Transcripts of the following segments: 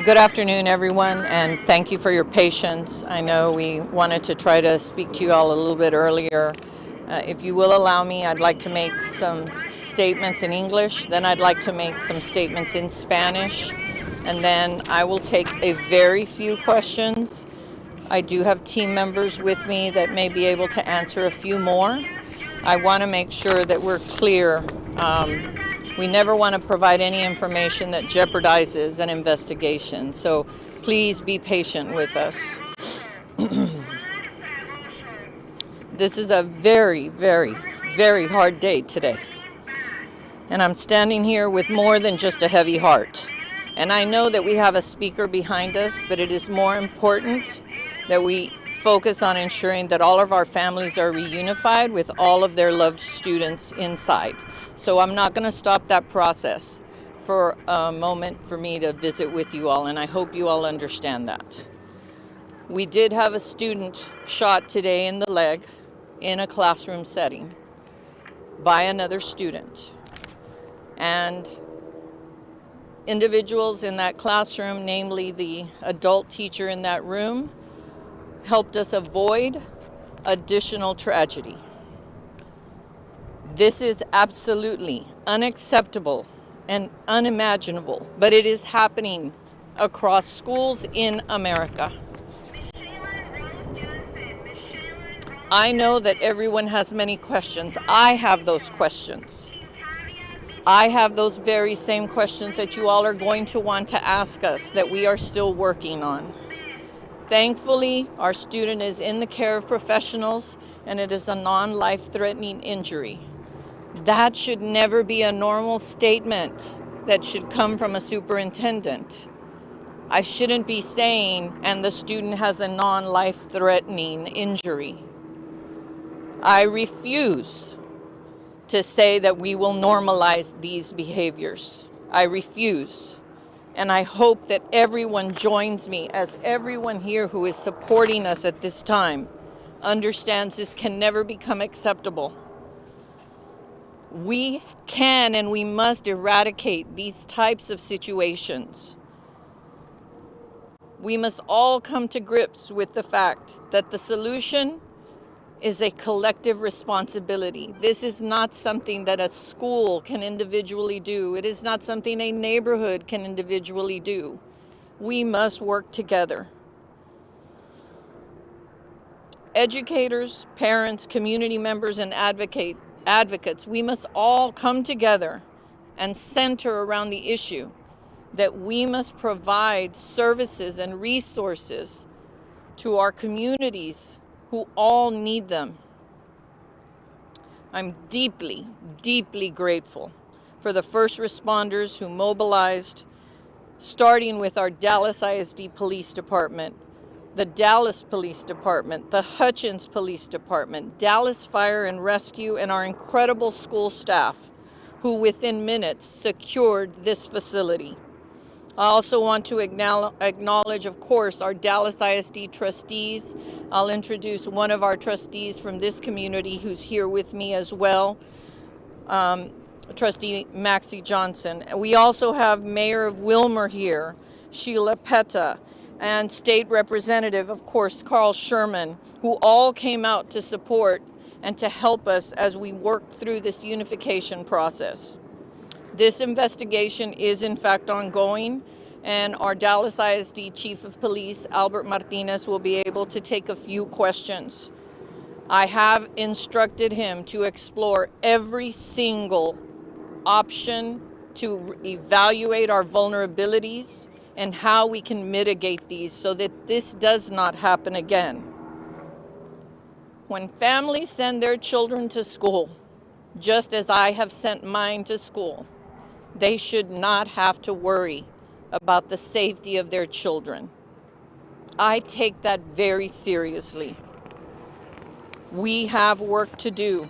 Good afternoon, everyone, and thank you for your patience. I know we wanted to try to speak to you all a little bit earlier. If you will allow me, I'd like to make some statements in English, then I'd like to make some statements in Spanish, and then I will take a very few questions. I do have team members with me that may be able to answer a few more. I want to make sure that we're clear. We never want to provide any information that jeopardizes an investigation, so please be patient with us. This is a very, very, very hard day today. And I'm standing here with more than just a heavy heart. And I know that we have a speaker behind us, but it is more important that we focus on ensuring that all of our families are reunified with all of their loved students inside. So I'm not going to stop that process for a moment for me to visit with you all, and I hope you all understand that. We did have a student shot today in the leg in a classroom setting by another student. And individuals in that classroom, namely the adult teacher in that room, helped us avoid additional tragedy. This is absolutely unacceptable and unimaginable, but it is happening across schools in America. I know that everyone has many questions. I have those questions. I have those very same questions that you all are going to want to ask us that we are still working on. Thankfully, our student is in the care of professionals and it is a non-life-threatening injury. That should never be a normal statement that should come from a superintendent. I shouldn't be saying, and the student has a non-life-threatening injury. I refuse to say that we will normalize these behaviors. I refuse. And I hope that everyone joins me, as everyone here who is supporting us at this time understands this can never become acceptable. We can and we must eradicate these types of situations. We must all come to grips with the fact that the solution is a collective responsibility. This is not something that a school can individually do. It is not something a neighborhood can individually do. We must work together. Educators, parents, community members, and advocates, we must all come together and center around the issue that we must provide services and resources to our communities who all need them. I'm deeply, deeply grateful for the first responders who mobilized, starting with our Dallas ISD Police Department, the Dallas Police Department, the Hutchins Police Department, Dallas Fire and Rescue, and our incredible school staff who within minutes secured this facility. I also want to acknowledge, of course, our Dallas ISD trustees. I'll introduce one of our trustees from this community who's here with me as well, Trustee Maxie Johnson. We also have Mayor of Wilmer here, Sheila Petta, and State Representative, of course, Carl Sherman, who all came out to support and to help us as we work through this unification process. This investigation is in fact ongoing, and our Dallas ISD Chief of Police, Albert Martinez, will be able to take a few questions. I have instructed him to explore every single option to evaluate our vulnerabilities and how we can mitigate these so that this does not happen again. When families send their children to school, just as I have sent mine to school, they should not have to worry about the safety of their children. I take that very seriously. We have work to do.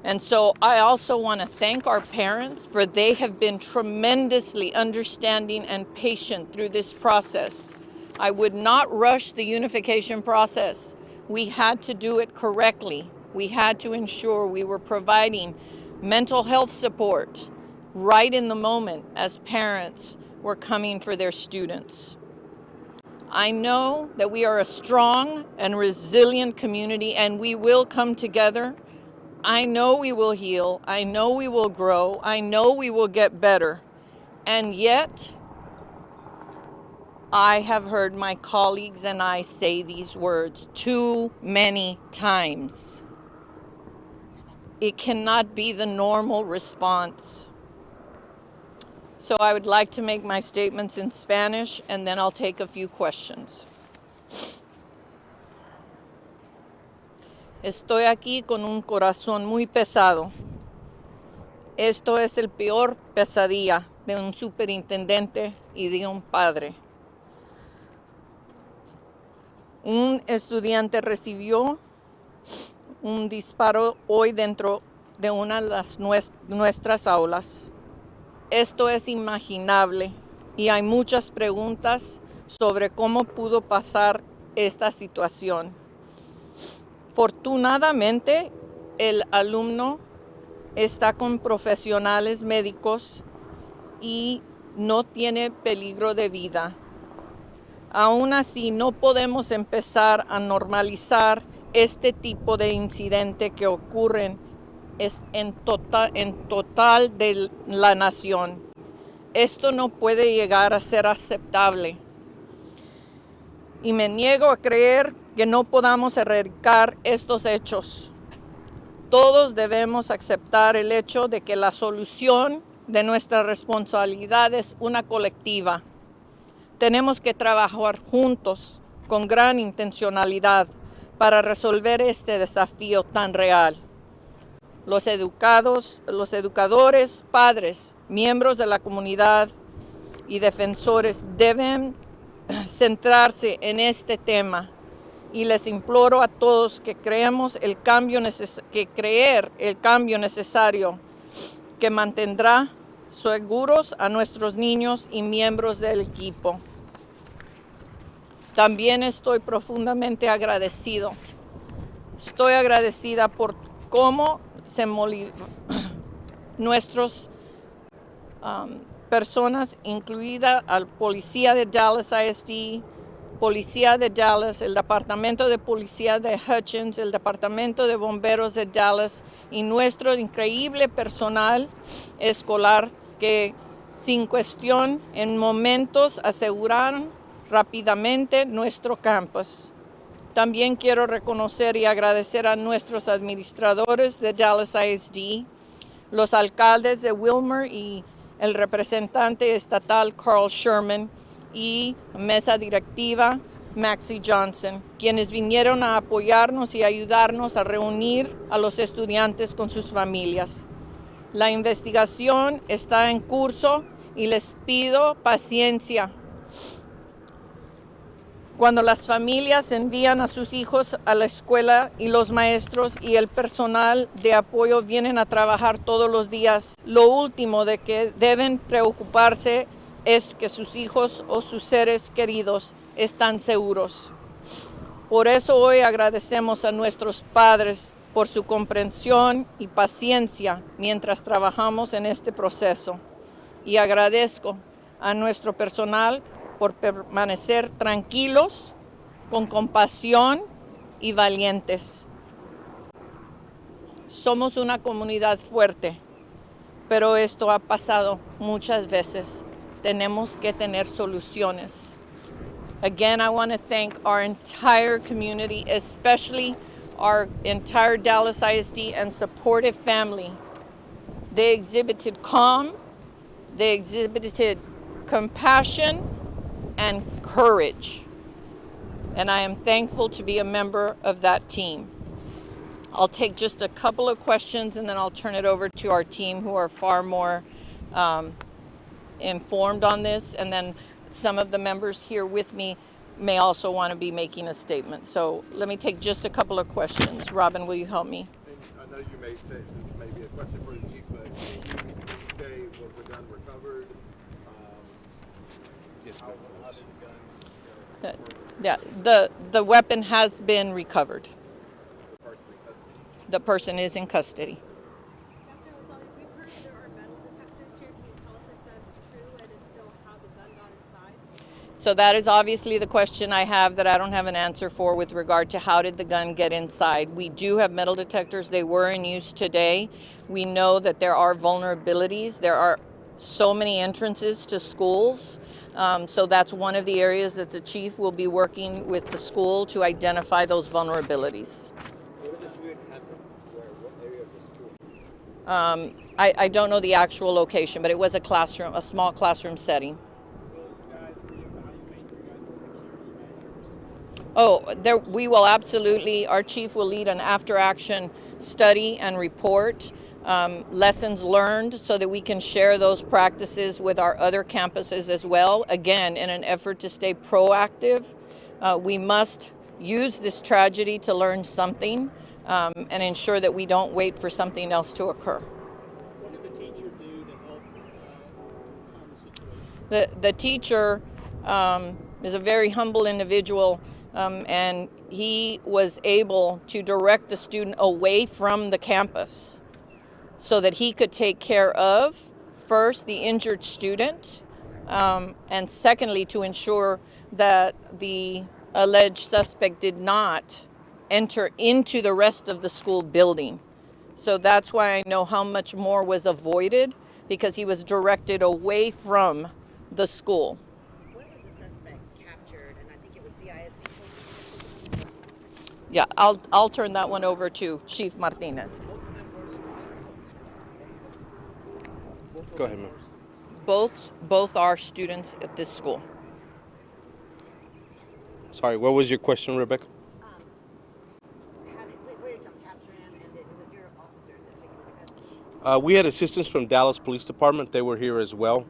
And so I also want to thank our parents, for they have been tremendously understanding and patient through this process. I would not rush the unification process. We had to do it correctly. We had to ensure we were providing mental health support right in the moment as parents were coming for their students. I know that we are a strong and resilient community, and we will come together. I know we will heal. I know we will grow. I know we will get better. And yet, I have heard my colleagues and I say these words too many times. It cannot be the normal response. So I would like to make my statements in Spanish, and then I'll take a few questions. Estoy aquí con un corazón muy pesado. Esto es el peor pesadilla de un superintendente y de un padre. Un estudiante recibió un disparo hoy dentro de una de nuestras aulas. Esto es inimaginable y hay muchas preguntas sobre cómo pudo pasar esta situación. Afortunadamente, el alumno está con profesionales médicos y no tiene peligro de vida. Aún así, no podemos empezar a normalizar este tipo de incidente que ocurren en total de la nación. Esto no puede llegar a ser aceptable. Y me niego a creer que no podamos erradicar estos hechos. Todos debemos aceptar el hecho de que la solución de nuestra responsabilidad es una colectiva. Tenemos que trabajar juntos con gran intencionalidad para resolver este desafío tan real. Los educadores, padres, miembros de la comunidad y defensores deben centrarse en este tema, y les imploro a todos que creer el cambio necesario que mantendrá seguros a nuestros niños y miembros del equipo. También estoy profundamente agradecido. Estoy agradecida por cómo nuestras personas, incluida al policía de Dallas ISD, policía de Dallas, el departamento de policía de Hutchins, el departamento de bomberos de Dallas y nuestro increíble personal escolar que sin cuestión en momentos aseguraron rápidamente nuestro campus. También quiero reconocer y agradecer a nuestros administradores de Dallas ISD, los alcaldes de Wilmer y el representante estatal Carl Sherman y mesa directiva Maxie Johnson, quienes vinieron a apoyarnos y ayudarnos a reunir a los estudiantes con sus familias. La investigación está en curso y les pido paciencia. Cuando las familias envían a sus hijos a la escuela y los maestros y el personal de apoyo vienen a trabajar todos los días, lo último de que deben preocuparse es que sus hijos o sus seres queridos están seguros. Por eso hoy agradecemos a nuestros padres por su comprensión y paciencia mientras trabajamos en este proceso. Y agradezco a nuestro personal por permanecer tranquilos, con compasión y valientes. Somos una comunidad fuerte, pero esto ha pasado muchas veces. Tenemos que tener soluciones. Again, I want to thank our entire community, especially our entire Dallas ISD and supportive family. They exhibited calm, they exhibited compassion and courage. And I am thankful to be a member of that team. I'll take just a couple of questions and then I'll turn it over to our team who are far more informed on this. And then some of the members here with me may also want to be making a statement. So let me take just a couple of questions. Robin, will you help me? I know you may say this may be a question for the chief, but can you say was the gun recovered? Yes, how did the gun? Yeah, the weapon has been recovered. The person is in custody. Dr. Elizalde, we've heard there are metal detectors here. Can you tell us if that's true, and if so, how did So that is obviously the question I have that I don't have an answer for with regard to how did the gun get inside. We do have metal detectors. They were in use today. We know that there are vulnerabilities. There are so many entrances to schools. So that's one of the areas that the chief will be working with the school to identify those vulnerabilities. Where did the shooting happen? What area of the school? I don't know the actual location, but it was a classroom, a small classroom setting. Oh, there, we will absolutely, our chief will lead an after-action study and report, lessons learned, so that we can share those practices with our other campuses as well. Again, in an effort to stay proactive, we must use this tragedy to learn something and ensure that we don't wait for something else to occur. What did the teacher do to help calm the situation? The teacher is a very humble individual, and he was able to direct the student away from the campus so that he could take care of, first, the injured student, and secondly, to ensure that the alleged suspect did not enter into the rest of the school building. So that's why I know how much more was avoided, because he was directed away from the school. When was the suspect captured? And I think it was the ISD. Yeah, I'll turn that one over to Chief Martinez. Both of them were students. Go ahead, ma'am. Both are students at this school. Sorry, what was your question, Rebecca? Where did y'all capture him? And then it was your officers that took him into custody? We had assistance from Dallas Police Department. They were here as well.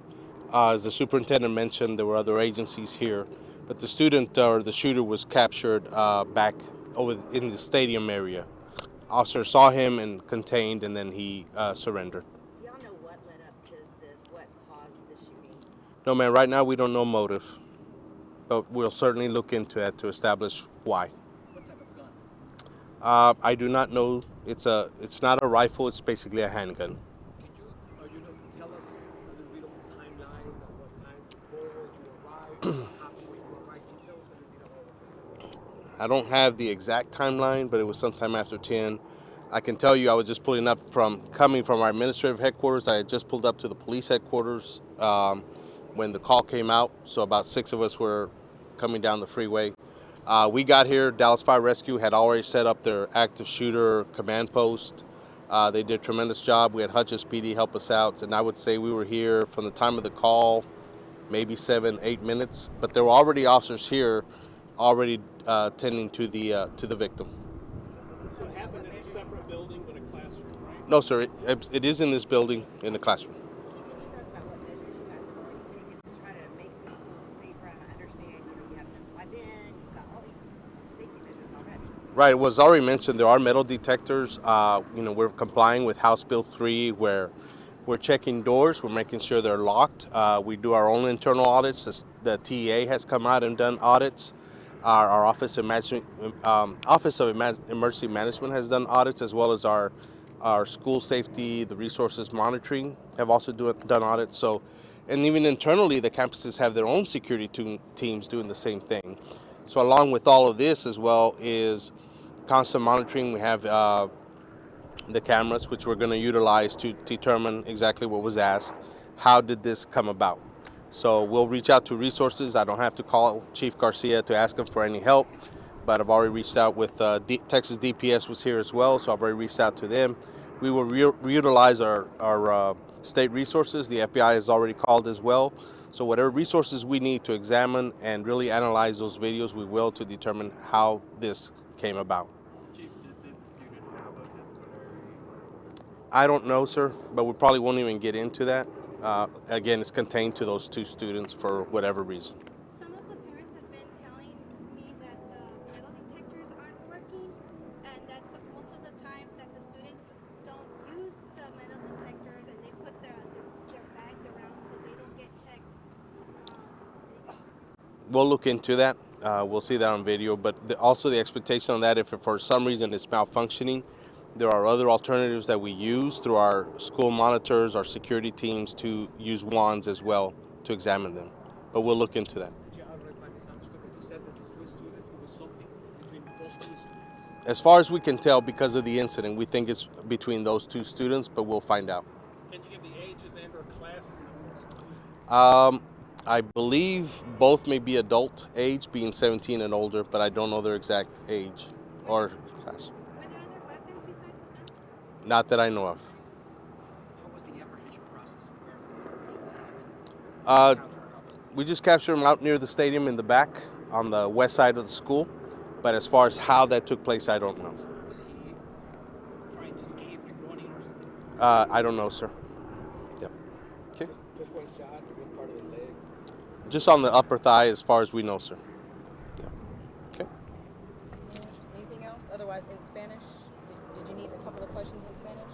As the superintendent mentioned, there were other agencies here, but the student or the shooter was captured back over in the stadium area. Officer saw him and contained, and then he surrendered. Do y'all know what led up to this? What caused the shooting? No, man, right now we don't know motive, but we'll certainly look into that to establish why. What type of gun? I do not know. It's not a rifle. It's basically a handgun. Can you tell us a little bit of the timeline of what time before you arrived, how when you arrived? Can you tell us a little bit about it? I don't have the exact timeline, but it was sometime after 10. I can tell you I was just coming from our administrative headquarters. I had just pulled up to the police headquarters when the call came out. So about 6 of us were coming down the freeway. We got here, Dallas Fire Rescue had already set up their active shooter command post. They did a tremendous job. We had Hutchins PD help us out, and I would say we were here from the time of the call, maybe 7-8 minutes. But there were already officers here, already tending to the victim. So it happened in a separate building but a classroom, right? No, sir. It is in this building in the classroom. Chief, can you talk about what measures you guys have already taken to try to make the schools safer? And I understand, you have this weapon, you've got all these safety measures already. Right. It was already mentioned. There are metal detectors. We're complying with House Bill 3, where we're checking doors. We're making sure they're locked. We do our own internal audits. The TEA has come out and done audits. Our Office of Emergency Management has done audits, as well as our school safety, the resources monitoring have also done audits. So, and even internally, the campuses have their own security teams doing the same thing. So along with all of this as well is constant monitoring. We have the cameras, which we're going to utilize to determine exactly what was asked. How did this come about? So we'll reach out to resources. I don't have to call Chief Garcia to ask him for any help, but I've already reached out with Texas DPS was here as well, so I've already reached out to them. We will reutilize our state resources. The FBI has already called as well. So whatever resources we need to examine and really analyze those videos, we will, to determine how this came about. Chief, did this student have a disciplinary? I don't know, sir, but we probably won't even get into that. Again, it's contained to those 2 students for whatever reason. Some of the parents have been telling me that the metal detectors aren't working, and that's most of the time that the students don't use the metal detectors and they put their bags around so they don't get checked. We'll look into that. We'll see that on video, but also the expectation on that, if for some reason it's malfunctioning, there are other alternatives that we use through our school monitors, our security teams, to use wands as well to examine them. But we'll look into that. Did you As far as we can tell, because of the incident, we think it's between those two students, but we'll find out. Can you give the ages and or classes of those students? I believe both may be adult age, being 17 and older, but I don't know their exact age or class. Were there other weapons besides the gun? Not that I know of. How was the apprehension process? Uh, we just captured him out near the stadium in the back on the west side of the school, but as far as how that took place, I don't know. Was he trying to escape and running or something? I don't know, sir. Yep. Okay. Just one shot, one part of the leg. Just on the upper thigh, as far as we know, sir. Yeah. Okay. Anything else? Otherwise, in Spanish? Did you need a couple of questions in Spanish?